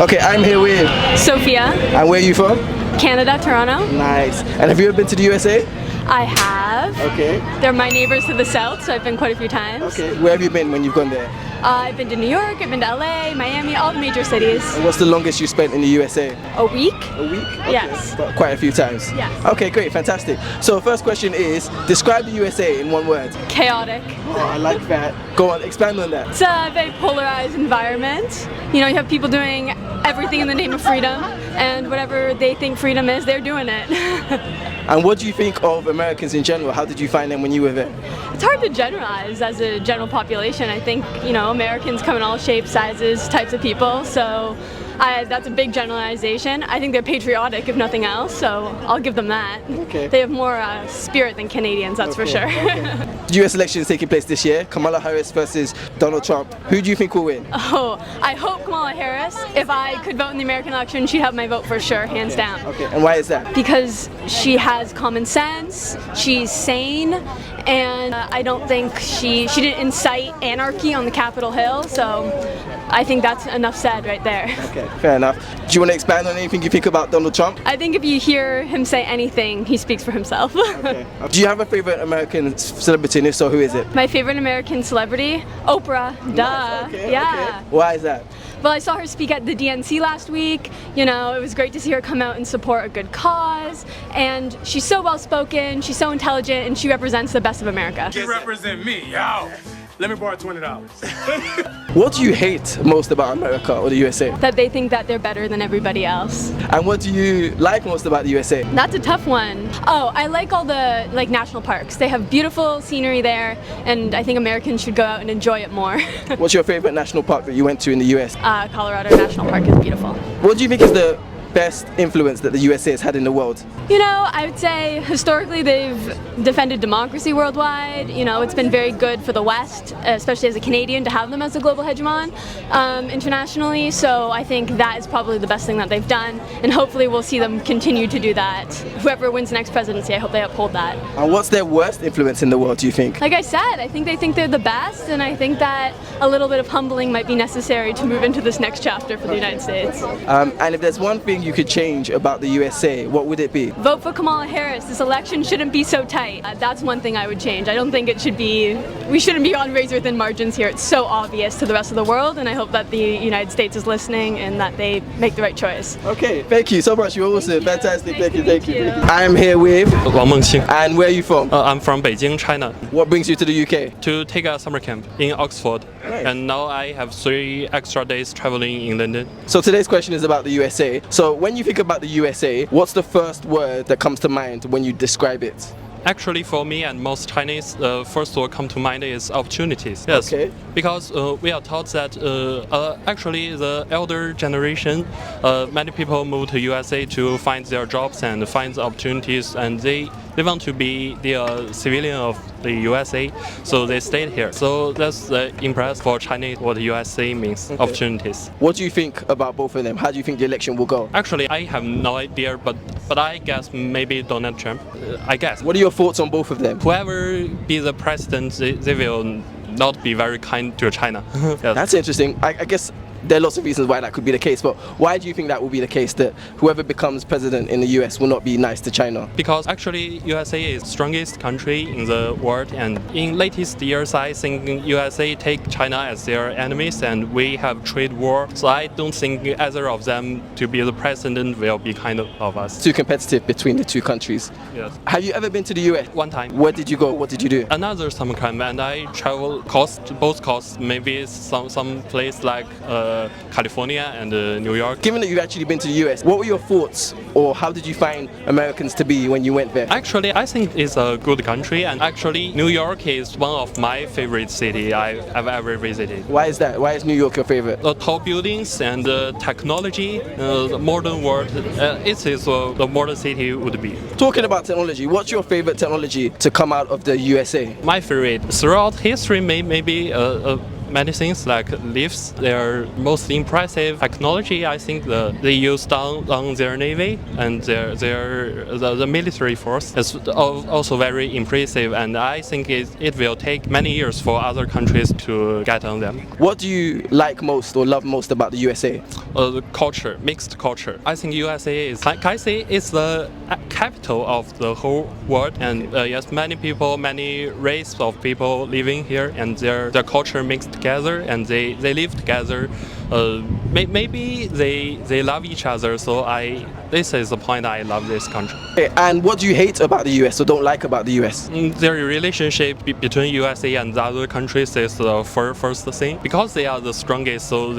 Okay, I'm here with... Sophia, And where are you from? Canada, Toronto. Nice. And have you ever been to the USA? I have. Okay. They're my neighbors to the south, so I've been quite a few times. Okay. Where have you been when you've gone there? I've been to New York, I've been to LA, Miami, all the major cities. And what's the longest you spent in the USA? A week? A week? Okay. Yes. But quite a few times? Yes. Okay, great, fantastic. So first question is, describe the USA in one word. Chaotic. Oh, I like that. Go on, expand on that. It's a very polarized environment. You know, you have people doing everything in the name of freedom, and whatever they think freedom is, they're doing it. And what do you think of Americans in general? How did you find them when you were there? It's hard to generalize as a general population. I think, you know, Americans come in all shapes, sizes, types of people, so that's a big generalization. I think they're patriotic, if nothing else, so I'll give them that. Okay. They have more spirit than Canadians, that's for sure. The US election is taking place this year. Kamala Harris versus Donald Trump. Who do you think will win? Oh, I hope Kamala Harris. If I could vote in the American election, she'd have my vote for sure, hands down. Okay, and why is that? Because she has common sense, she's sane, and I don't think she didn't incite anarchy on the Capitol Hill, so I think that's enough said right there. Okay, fair enough. Do you want to expand on anything you think about Donald Trump? I think if you hear him say anything, he speaks for himself. Okay. Do you have a favorite American celebrity, and if so, who is it? My favorite American celebrity? Oprah, duh. Okay, Yeah. okay. Why is that? Well, I saw her speak at the DNC last week. You know, it was great to see her come out and support a good cause. And she's so well spoken, she's so intelligent, and she represents the best of America. You represent me, yo. Let me borrow $20. What do you hate most about America or the USA? That they think that they're better than everybody else. And what do you like most about the USA? That's a tough one. Oh, I like all the national parks. They have beautiful scenery there, and I think Americans should go out and enjoy it more. What's your favorite national park that you went to in the US? Colorado National Park is beautiful. What do you think is the best influence that the USA has had in the world? You know, I would say historically they've defended democracy worldwide. You know, it's been very good for the West, especially as a Canadian, to have them as a global hegemon internationally. So I think that is probably the best thing that they've done, and hopefully we'll see them continue to do that. Whoever wins the next presidency, I hope they uphold that. And what's their worst influence in the world, do you think? Like I said, I think they think they're the best, and I think that a little bit of humbling might be necessary to move into this next chapter for the United States. And if there's one thing you could change about the USA, what would it be? Vote for Kamala Harris. This election shouldn't be so tight. That's one thing I would change. I don't think it should be, we shouldn't be on razor thin margins here. It's so obvious to the rest of the world, and I hope that the United States is listening and that they make the right choice. Okay, thank you so much. You're awesome. Fantastic. Thank you. Thank you. I'm here with... Wang Mengxing. And where are you from? I'm from Beijing, China, What brings you to the UK? to take a summer camp in Oxford. Nice. And now I have 3 extra days traveling in London. So today's question is about the USA. So when you think about the USA, what's the first word that comes to mind when you describe it? Actually, for me and most Chinese, first word come to mind is opportunities. Yes, Okay. because we are taught that actually the elder generation, many people move to USA to find their jobs and find the opportunities, and they want to be the civilian of the USA, so they stayed here. So that's the impress for Chinese what USA means, opportunities. What do you think about both of them? How do you think the election will go? Actually, I have no idea, but I guess maybe Donald Trump. I guess. What are your thoughts on both of them? Whoever be the president, they will not be very kind to China. Yes. That's interesting. I guess there are lots of reasons why that could be the case, but why do you think that will be the case, that whoever becomes president in the US will not be nice to China? Because actually USA is the strongest country in the world, and in latest years I think USA take China as their enemies and we have trade war. So I don't think either of them to be the president will be kind of us. Too competitive between the two countries. Yes. Have you ever been to the US? One time. Where did you go? What did you do? Another summer camp, and I travel both coasts, maybe some place like California and New York. Given that you've actually been to the US, what were your thoughts, or how did you find Americans to be when you went there? Actually, I think it's a good country, and actually New York is one of my favorite cities I've ever visited. Why is that? Why is New York your favorite? The tall buildings and technology, the modern world, it is the modern city would be. Talking about technology, what's your favorite technology to come out of the USA? My favorite throughout history maybe many things like lifts. Their most impressive technology, I think, they use on their navy and the military force is also very impressive. And I think it will take many years for other countries to get on them. What do you like most or love most about the USA? The culture, mixed culture. I think USA is, can I say, it's the capital of the whole world, and yes, many people, many race of people living here, and their culture mixed together, and they live together. Maybe they love each other. So this is the point I love this country. Okay, and what do you hate about the US or don't like about the US? Their relationship between USA and the other countries is the first thing, because they are the strongest. So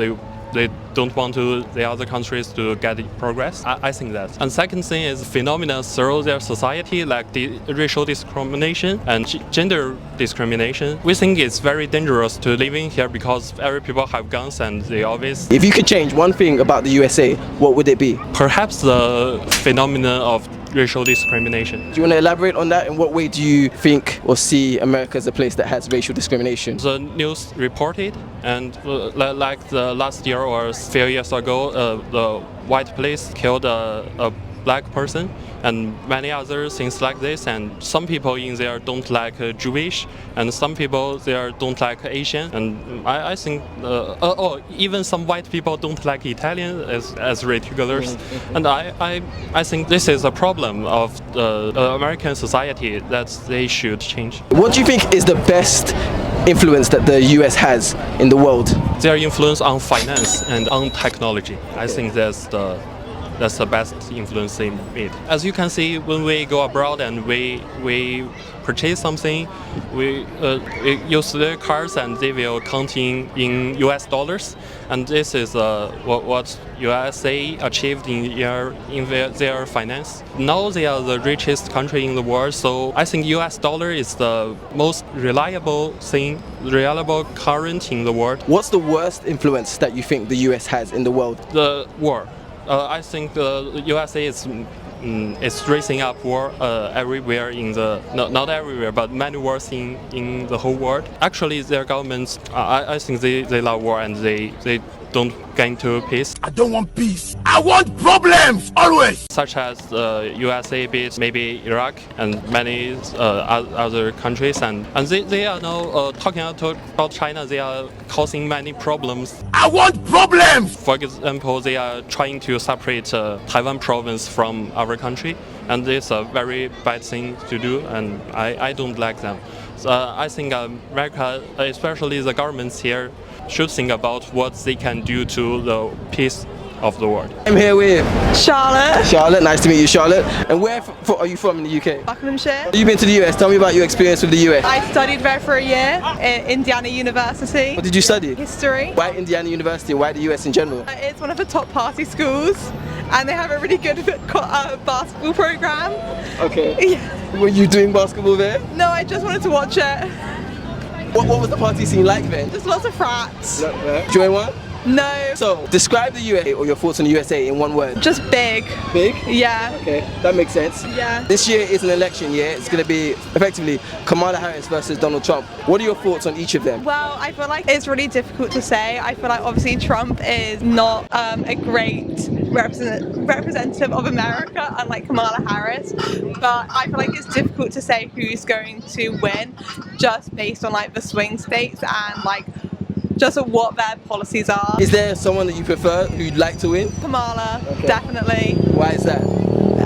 they don't want the other countries to get progress. I think that. And second thing is phenomena through their society, like the racial discrimination and gender discrimination. We think it's very dangerous to live in here because every people have guns and they always. If you could change one thing about the USA, what would it be? Perhaps the phenomena of racial discrimination. Do you want to elaborate on that? In what way do you think or see America as a place that has racial discrimination? The news reported, and like the last year or a few years ago, the white police killed a black person, and many other things like this. And some people in there don't like Jewish, and some people there don't like Asian. And I think, even some white people don't like Italian as regulars. And I think this is a problem of the American society that they should change. What do you think is the best influence that the US has in the world? Their influence on finance and on technology. I think that's the best influence they made. As you can see, when we go abroad and we purchase something, we use their cards and they will count in US dollars. And this is what USA achieved in their finance. Now they are the richest country in the world, so I think US dollar is the most reliable current in the world. What's the worst influence that you think the US has in the world? The war. I think the USA is raising up war everywhere not everywhere, but many wars in the whole world. Actually, their governments, I think they love war and they don't get into peace. I don't want peace. I want problems, always. Such as USA beat maybe Iraq and many other countries, and they are now talking about China. They are causing many problems. I want problems. For example, they are trying to separate Taiwan province from our country, and this is a very bad thing to do, and I don't like them. So, I think America, especially the governments here, should think about what they can do to the peace of the world. I'm here with Charlotte. Charlotte, nice to meet you, Charlotte. And where are you from in the UK? Buckinghamshire. You've been to the US. Tell me about your experience with the US. I studied there for a year at Indiana University. What did you study? History. Why Indiana University and why the US in general? It's one of the top party schools, and they have a really good basketball program. Okay. Yeah. Were you doing basketball there? No, I just wanted to watch it. What was the party scene like then? Just lots of frats. Join one? No. So, describe the USA or your thoughts on the USA in one word. Just big. Big? Yeah. Okay, that makes sense. Yeah. This year is an election year. It's going to be effectively Kamala Harris versus Donald Trump. What are your thoughts on each of them? Well, I feel like it's really difficult to say. I feel like obviously Trump is not a great representative of America, unlike Kamala Harris. But I feel like it's difficult to say who's going to win just based on like the swing states and like just what their policies are. Is there someone that you prefer who you'd like to win? Kamala, Okay. definitely. Why is that?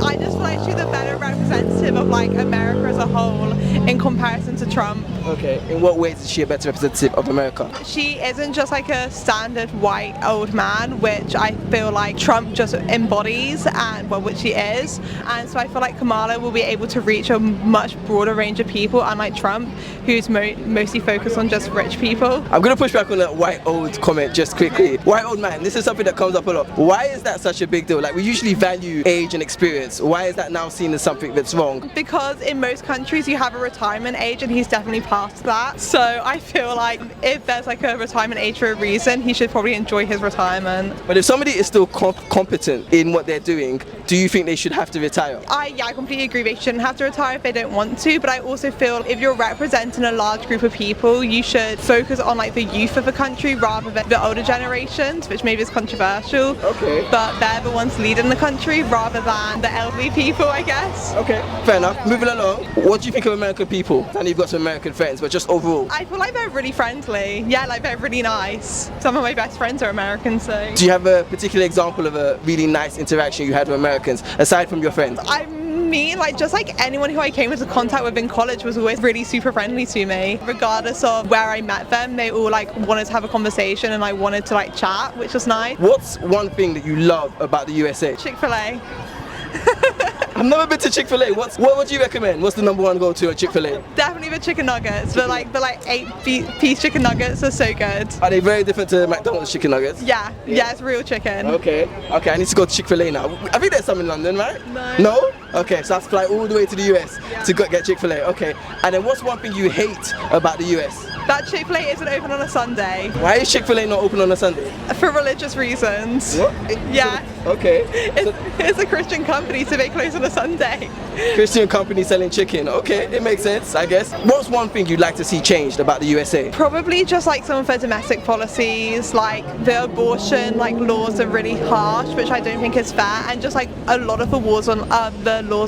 I just feel like she's a better representative of like America as a whole in comparison to Trump. Okay, in what ways is she a better representative of America? She isn't just like a standard white old man, which I feel like Trump just embodies, and well, which he is. And so I feel like Kamala will be able to reach a much broader range of people, unlike Trump, who's mostly focused on just rich people. I'm going to push back on that white old comment just quickly. White old man, this is something that comes up a lot. Why is that such a big deal? Like, we usually value age and experience. Why is that now seen as something that's wrong? Because in most countries you have a retirement age, and he's definitely past that. So I feel like if there's like a retirement age for a reason, he should probably enjoy his retirement. But if somebody is still competent in what they're doing, do you think they should have to retire? I completely agree. They shouldn't have to retire if they don't want to, but I also feel if you're representing a large group of people, you should focus on like the youth of the country rather than the older generations, which maybe is controversial. Okay. But they're the ones leading the country rather than the elderly people, I guess. Okay, fair enough. Moving along, what do you think of American people? I know you've got some American friends, but just overall. I feel like they're really friendly. Yeah, like they're really nice. Some of my best friends are American, so. Do you have a particular example of a really nice interaction you had with Americans, aside from your friends? I mean, like just like anyone who I came into contact with in college was always really super friendly to me. Regardless of where I met them, they all like wanted to have a conversation and I wanted to like chat, which was nice. What's one thing that you love about the USA? Chick-fil-A. I've never been to Chick-fil-A. What would you recommend? What's the number one go-to at Chick-fil-A? Definitely the chicken nuggets. The 8-piece chicken nuggets are so good. Are they very different to McDonald's chicken nuggets? Yeah, it's real chicken. Okay, I need to go to Chick-fil-A now. I think there's some in London, right? No? Okay, so I have to fly all the way to the US to go get Chick-fil-A. Okay, and then what's one thing you hate about the US? That Chick-fil-A isn't open on a Sunday. Why is Chick-fil-A not open on a Sunday? For religious reasons. What? Yeah. Okay. It's a Christian company, so they close on a Sunday. Christian company selling chicken. Okay, it makes sense, I guess. What's one thing you'd like to see changed about the USA? Probably just like some of their domestic policies, like the abortion laws are really harsh, which I don't think is fair, and just like a lot of the laws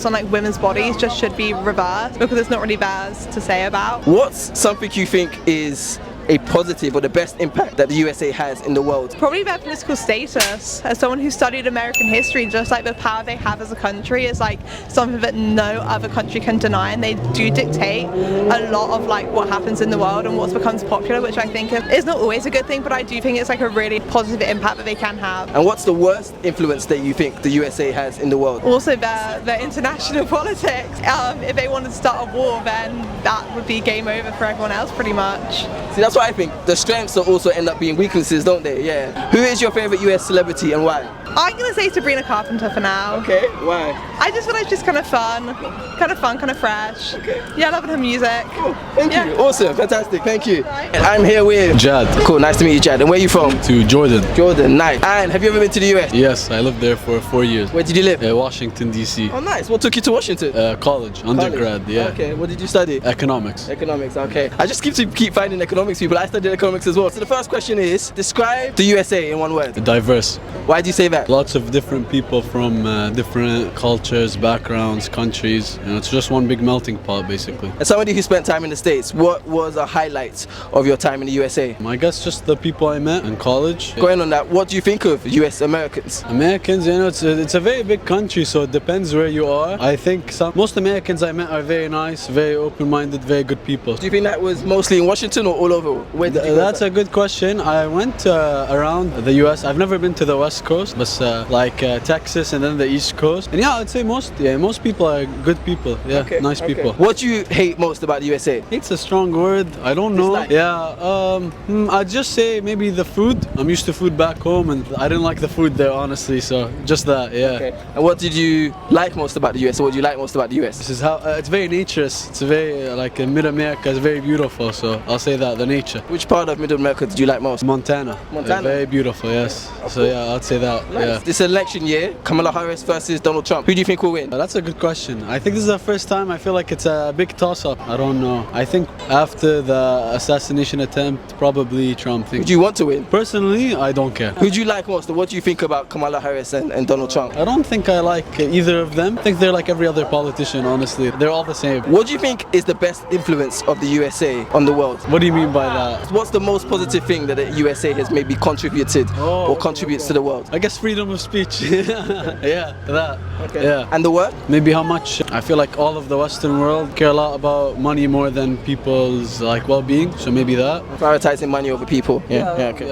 on like women's bodies just should be reversed because it's not really theirs to say about. What's something you think is a positive or the best impact that the USA has in the world? Probably their political status. As someone who studied American history, just like the power they have as a country is like something that no other country can deny, and they do dictate a lot of like what happens in the world and what becomes popular, which I think is not always a good thing, but I do think it's like a really positive impact that they can have. And what's the worst influence that you think the USA has in the world? Also their international politics. If they wanted to start a war, then that would be game over for everyone else pretty much. See, that's what I think. The strengths will also end up being weaknesses, don't they? Yeah. Who is your favorite US celebrity and why? I'm gonna say Sabrina Carpenter for now. Okay, why? I just feel like she's kind of fun, kind of fresh. Okay. Yeah, I love her music. Cool. Thank you. Awesome, fantastic, thank you. Right. And I'm here with Jad. Cool, nice to meet you, Jad. And where are you from? To Jordan. Jordan, nice. And have you ever been to the US? Yes, I lived there for 4 years. Where did you live? Washington, D.C. Oh, nice. What took you to Washington? College, undergrad, yeah. Okay, what did you study? Economics. Economics, okay. I just keep finding economics people. I studied economics as well. So the first question is, describe the USA in one word. Diverse. Why do you say that? Lots of different people from different cultures, backgrounds, countries. You know, it's just one big melting pot, basically. As somebody who spent time in the States, what was a highlight of your time in the USA? I guess just the people I met in college. Going on that, what do you think of US Americans? Americans, you know, it's a very big country, so it depends where you are. I think most Americans I met are very nice, very open-minded, very good people. Do you think that was mostly in Washington or all over? Where did you go? That's a good question. I went around the US. I've never been to the West Coast, but like Texas and then the East Coast. And yeah, I'd say most people are good people. Yeah, Okay, nice okay. people. What do you hate most about the USA? It's a strong word. I don't know. Dislike. Yeah, I'd just say maybe the food. I'm used to food back home, and I didn't like the food there, honestly. So just that, yeah. Okay. And what did you like most about the US? Or what do you like most about the US? This is how it's very natureous. It's very like Mid-America is very beautiful. So I'll say that the nature. Which part of Middle America did you like most? Montana. Montana? Very beautiful. Yes. So yeah, I'd say that. Yeah. This election year, Kamala Harris versus Donald Trump. Who do you think will win? That's a good question. I think this is the first time I feel like it's a big toss-up. I don't know. I think after the assassination attempt, probably Trump. Who do you want to win? Personally, I don't care. Who do you like most? Or what do you think about Kamala Harris and Donald Trump? I don't think I like either of them. I think they're like every other politician, honestly. They're all the same. What do you think is the best influence of the USA on the world? What do you mean by that? What's the most positive thing that the USA has maybe contributed or contributes to the world? I guess freedom of speech. Yeah, that. Okay. Yeah. And the word? Maybe how much I feel like all of the Western world care a lot about money more than people's like well-being. So maybe that. Prioritizing money over people. Yeah, okay.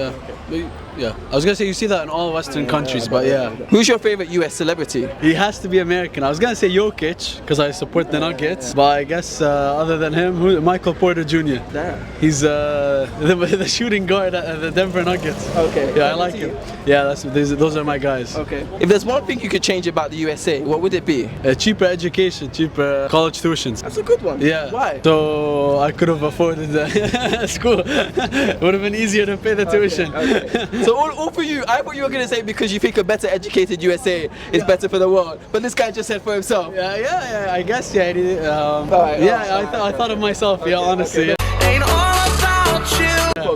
Yeah. Yeah, I was gonna say you see that in all Western countries, but yeah. Who's your favorite US celebrity? He has to be American. I was gonna say Jokic because I support the Nuggets, but I guess other than him, Michael Porter Jr. Damn. He's the shooting guard at the Denver Nuggets. Okay. Yeah, I like him. Yeah, those are my guys. Okay. If there's one thing you could change about the USA, what would it be? Cheaper education, cheaper college tuitions. That's a good one. Yeah. Why? So I could have afforded school. It would have been easier to pay the tuition. Okay. So all for you, I thought you were going to say because you think a better educated USA is better for the world. But this guy just said for himself. Yeah, I guess, yeah. I thought of myself, Okay, yeah, honestly. okay.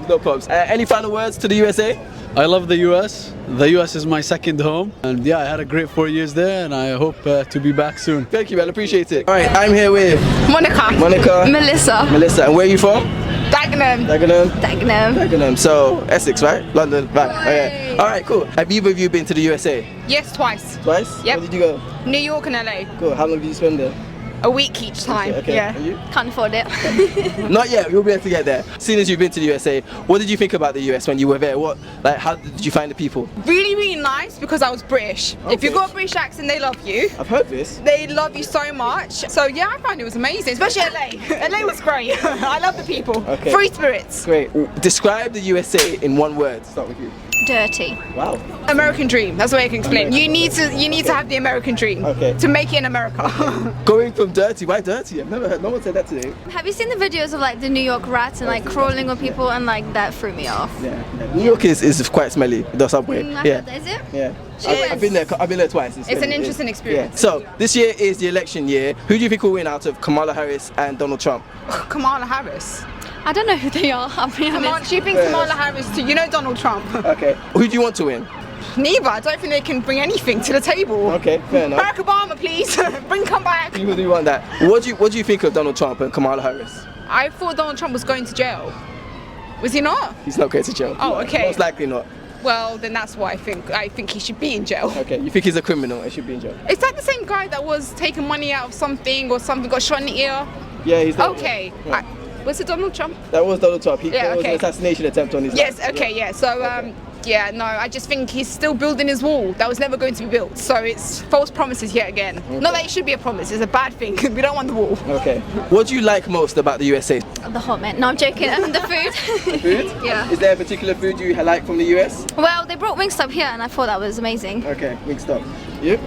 No problems. Any final words to the USA? I love the US. The US is my second home. And yeah, I had a great 4 years there and I hope to be back soon. Thank you, man. Appreciate it. All right, I'm here with Monica. Melissa. Melissa. And where are you from? Dagenham. Dagenham. So, Essex, right? London, right. Okay. All right, cool. Have either of you been to the USA? Yes, twice. Twice? Yep. Where did you go? New York and LA. Cool. How long did you spend there? A week each time. Okay. Yeah. And you? Can't afford it. Not yet. You'll be able to get there. Seeing as you've been to the USA, what did you think about the US when you were there? How did you find the people? Really, really nice because I was British. If you've got a British accent, they love you. I've heard this. They love you so much. So yeah, I found it was amazing, especially LA. LA was great. I love the people. Okay. Free spirits. Great. Describe the USA in one word. Start with you. Dirty. Wow. American dream. That's the way I can explain. You need to have the American dream to make it in America. Going from dirty, why dirty? I've never heard no one said that today. Have you seen the videos of like the New York rats and like crawling on people and like that threw me off? Yeah. New York is quite smelly. The subway. Is it? Yeah. I've been there twice. It's an interesting experience. Yeah. So this year is the election year. Who do you think will win out of Kamala Harris and Donald Trump? Kamala Harris. I don't know who they are, I'll be honest. She thinks Kamala Harris too. You know Donald Trump. Okay. Who do you want to win? Neither. I don't think they can bring anything to the table. Okay, fair enough. Barack Obama, please. Come back. People do want that. What do you think of Donald Trump and Kamala Harris? I thought Donald Trump was going to jail. Was he not? He's not going to jail. Oh, okay. Most likely not. Well, then that's what I think. I think he should be in jail. Okay, you think he's a criminal and should be in jail? Is that the same guy that was taking money out of something or something, got shot in the ear? Yeah, he's that. Okay. Yeah. Was it Donald Trump? That was Donald Trump. There was an okay. assassination attempt on his Yes, life. okay, yeah. So, yeah, no, I just think he's still building his wall that was never going to be built. So it's false promises yet again. Okay. Not that it should be a promise, it's a bad thing. We don't want the wall. Okay. What do you like most about the USA? The hot man. No, I'm joking. The food. The food? Yeah. Is there a particular food you like from the US? Well, they brought Wingstop here and I thought that was amazing. Okay, Wingstop. You?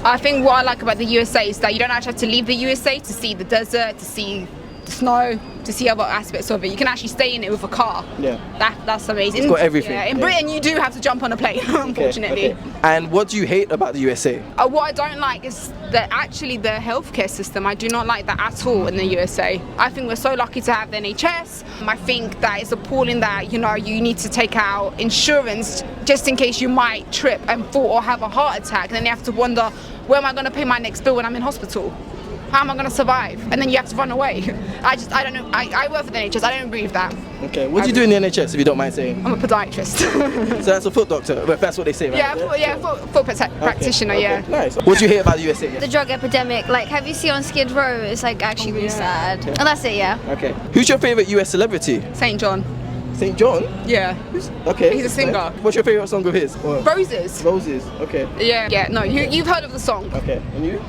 I think what I like about the USA is that you don't actually have to leave the USA to see the desert, to see the snow, to see other aspects of it. You can actually stay in it with a car. Yeah. That's amazing. It's got everything. Yeah, in Britain you do have to jump on a plane, unfortunately. Okay. And what do you hate about the USA? What I don't like is the healthcare system. I do not like that at all in the USA. I think we're so lucky to have the NHS. I think that it's appalling that, you need to take out insurance just in case you might trip and fall or have a heart attack. And then you have to wonder, where am I going to pay my next bill when I'm in hospital? How am I going to survive? And then you have to run away. I don't know. I work for the NHS. I don't agree with that. Okay. What do you do in the NHS, if you don't mind saying? I'm a podiatrist. So that's a foot doctor. But that's what they say, right? Yeah, foot practitioner. Okay. Yeah. Nice. What do you hate about the USA? The drug epidemic, like have you seen on Skid Row? It's like actually really sad. Okay. And that's it, yeah. Okay. Who's your favorite US celebrity? St. John. St. John? Yeah. Okay. He's a singer. What's your favorite song of his? Or Roses. Roses. Okay. Yeah. No, you've heard of the song. Okay. And you?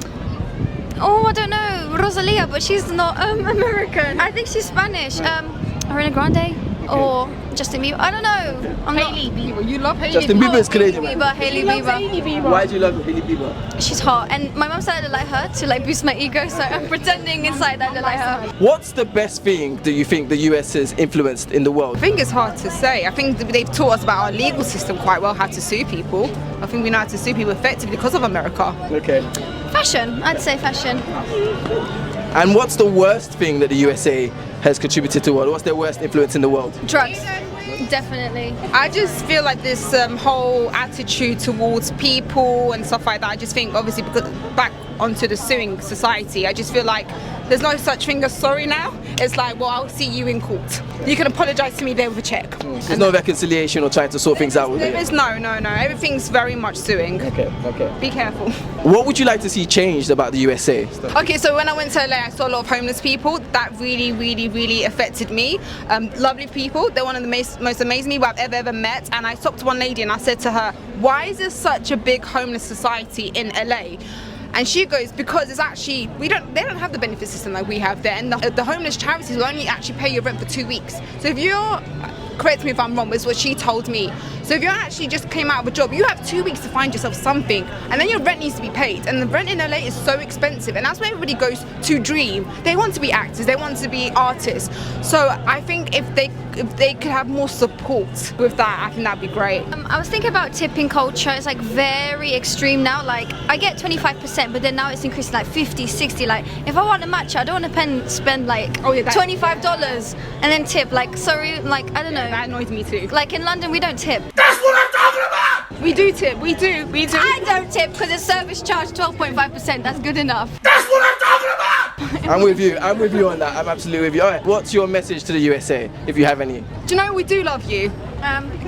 Oh, I don't know, Rosalia, but she's not American. I think she's Spanish. Ariana Grande or Justin Bieber. I don't know. Hailey Bieber. You love Hailey Justin Bieber is Canadian. Hailey Bieber. Why do you love Hailey Bieber? She's hot, and my mum said I look like her to like boost my ego, so I'm pretending inside that I look like her. What's the best thing that you think the US has influenced in the world? I think it's hard to say. I think they've taught us about our legal system quite well, how to sue people. I think we know how to sue people effectively because of America. Okay. Fashion, I'd say fashion. And what's the worst thing that the USA has contributed to the world? What's their worst influence in the world? Drugs, definitely. I just feel like this whole attitude towards people and stuff like that. I just think, obviously, because back onto the suing society, I just feel like there's no such thing as sorry now. It's like, well, I'll see you in court. You can apologise to me there with a check. There's no reconciliation or trying to sort things out with There it? is no. Everything's very much suing. Okay. Be careful. What would you like to see changed about the USA? Okay, so when I went to LA, I saw a lot of homeless people. That really affected me. Lovely people. They're one of the most amazing people I've ever met. And I stopped one lady and I said to her, why is there such a big homeless society in LA? And she goes, because it's actually, they don't have the benefit system like we have there. And the homeless charities will only actually pay your rent for 2 weeks. So if you're, correct me if I'm wrong, but it's what she told me. So if you actually just came out of a job, you have 2 weeks to find yourself something, and then your rent needs to be paid. And the rent in LA is so expensive, and that's where everybody goes to dream. They want to be actors, they want to be artists. So I think if they could have more support with that, I think that'd be great. I was thinking about tipping culture. It's like very extreme now. Like I get 25%, but then now it's increasing like 50, 60. Like if I want a matcha, I don't want to spend like $25 and then tip. Like sorry, like I don't know. That annoys me too. Like in London, we don't tip. That's what I'm talking about! We do tip, we do. I don't tip because it's service charge 12.5%. That's good enough. That's what I'm talking about! I'm with you on that. I'm absolutely with you. All right, what's your message to the USA, if you have any? Do you know we do love you?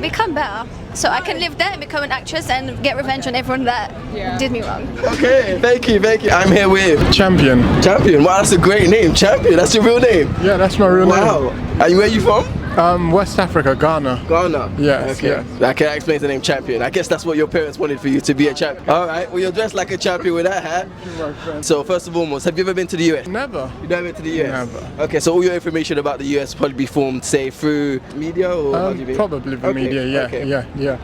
Become better. So I can live there and become an actress and get revenge on everyone that did me wrong. Okay, thank you. I'm here with Champion. Wow, that's a great name. Champion, that's your real name? Yeah, that's my real name. Wow. And where are you from? West Africa, Ghana. Ghana? Yes, okay. yes. I can explain the name Champion. I guess that's what your parents wanted for you, to be a champion. Alright, well you're dressed like a champion with that hat. So first and foremost, have you ever been to the US? Never. You've never been to the US? Never. Okay, so all your information about the US probably be formed, say, through media or how do you mean? Probably the media, yeah.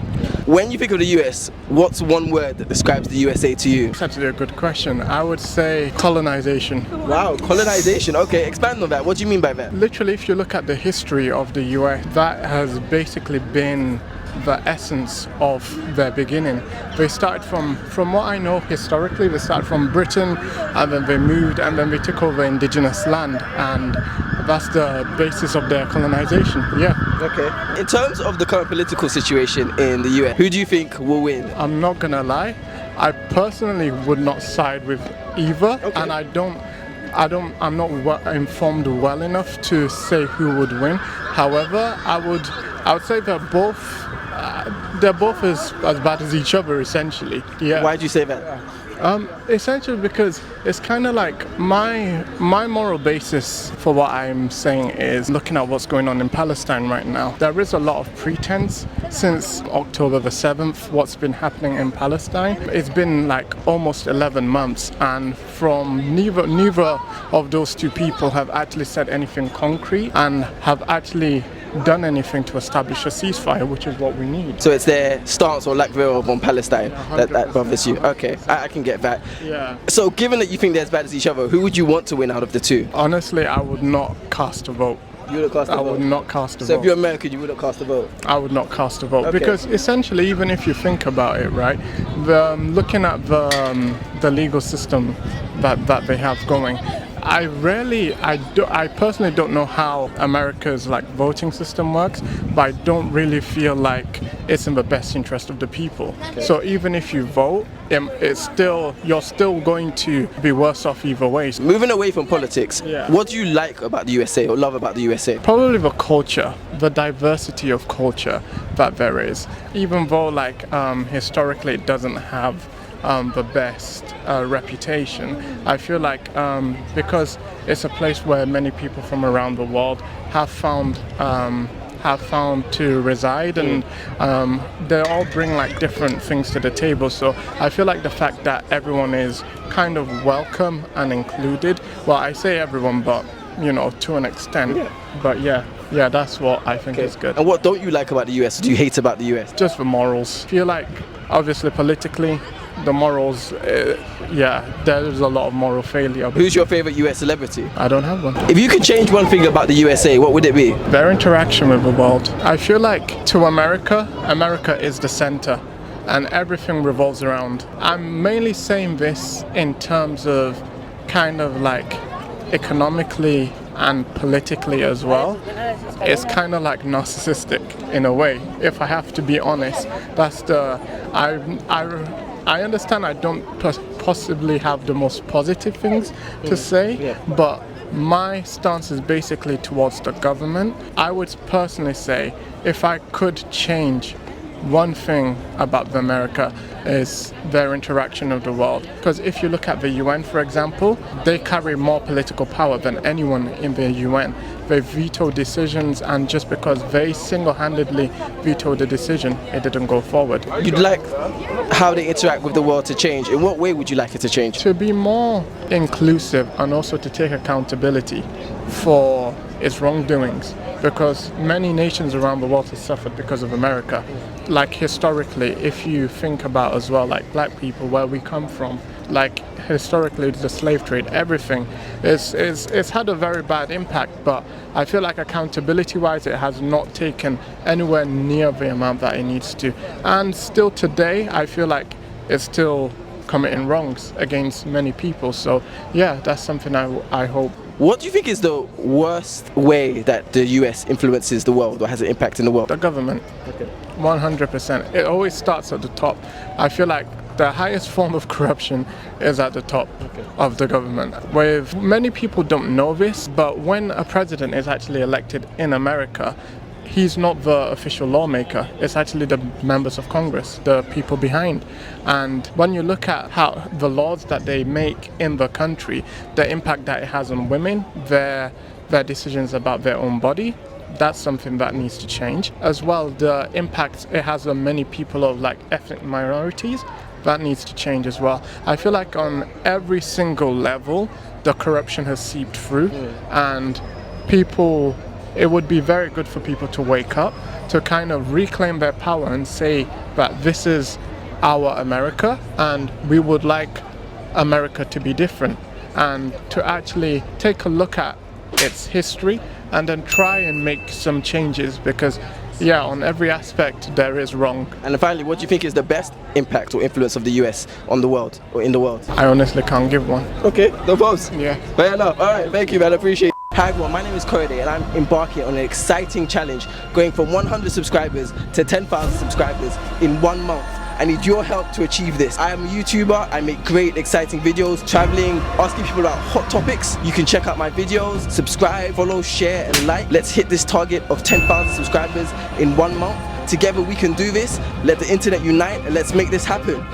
When you think of the US, what's one word that describes the USA to you? That's actually a good question. I would say colonization. Wow, colonization. Okay, expand on that. What do you mean by that? Literally, if you look at the history of the US, that has basically been the essence of their beginning. They started from what I know historically, they started from Britain and then they moved and then they took over indigenous land, and that's the basis of their colonization. Yeah. Okay. In terms of the current political situation in the US, who do you think will win? I'm not gonna lie, I personally would not side with either, and I'm not informed well enough to say who would win. However, I would say they're both as bad as each other, essentially. Yeah. Why do you say that? Essentially because it's kind of like my moral basis for what I'm saying is looking at what's going on in Palestine right now. There is a lot of pretense since October the 7th, what's been happening in Palestine. It's been like almost 11 months, and from neither of those two people have actually said anything concrete and have actually done anything to establish a ceasefire, which is what we need. So it's their stance or lack thereof on Palestine that bothers you. Okay, I can get that. Yeah. So given that you think they're as bad as each other, who would you want to win out of the two? Honestly, I would not cast a vote. You wouldn't cast a vote? I would not cast a vote. So if you're American, you wouldn't cast a vote? I would not cast a vote, Okay. because essentially, even if you think about it, right, looking at the legal system that they have going, I personally don't know how America's like voting system works, but I don't really feel like it's in the best interest of the people. Okay. So even if you vote, you're still going to be worse off either way. Moving away from politics, Yeah. what do you like about the USA or love about the USA? Probably the culture, the diversity of culture that there is. Even though like historically it doesn't have the best reputation, I feel like because it's a place where many people from around the world have found to reside, and they all bring like different things to the table. So I feel like the fact that everyone is kind of welcome and included, well, I say everyone, but you know, to an extent. Yeah. But yeah, that's what I think is good. And what don't you like about the US? What do you hate about the US? Just the morals. I feel like obviously politically, the morals, there's a lot of moral failure. Who's your favorite US celebrity? I don't have one. If you could change one thing about the USA, what would it be? Their interaction with the world. I feel like to America is the center and everything revolves around. I'm mainly saying this in terms of kind of like economically and politically as well, it's kind of like narcissistic in a way. If I have to be honest, that's the I understand I don't possibly have the most positive things to say, but my stance is basically towards the government. I would personally say if I could change one thing about America is their interaction of the world. Because if you look at the UN, for example, they carry more political power than anyone in the UN. They veto decisions, and just because they single-handedly vetoed the decision, it didn't go forward. You'd like how they interact with the world to change. In what way would you like it to change? To be more inclusive and also to take accountability for its wrongdoings, because many nations around the world have suffered because of America. Like historically, if you think about as well, like black people, where we come from, like historically the slave trade, everything it's had a very bad impact, but I feel like accountability wise it has not taken anywhere near the amount that it needs to, and still today I feel like it's still committing wrongs against many people. So yeah, that's something I hope. What do you think is the worst way that the US influences the world or has an impact in the world? The government. Okay. 100%. It always starts at the top. I feel like the highest form of corruption is at the top of the government. With many people don't know this, but when a president is actually elected in America, he's not the official lawmaker. It's actually the members of Congress, the people behind. And when you look at how the laws that they make in the country, the impact that it has on women, their decisions about their own body, that's something that needs to change. As well, the impact it has on many people of like ethnic minorities, that needs to change as well. I feel like on every single level, the corruption has seeped through, and people, it would be very good for people to wake up, to kind of reclaim their power and say that this is our America and we would like America to be different, and to actually take a look at its history and then try and make some changes, because yeah, on every aspect there is wrong. And finally, what do you think is the best impact or influence of the US on the world or in the world? I honestly can't give one. Okay, no problems. Yeah. Fair enough. Alright, thank you man, I appreciate it. Hi everyone, my name is Korede and I'm embarking on an exciting challenge going from 100 subscribers to 10,000 subscribers in 1 month. I need your help to achieve this. I am a YouTuber, I make great exciting videos, traveling, asking people about hot topics. You can check out my videos, subscribe, follow, share and like. Let's hit this target of 10,000 subscribers in 1 month. Together we can do this. Let the internet unite and let's make this happen.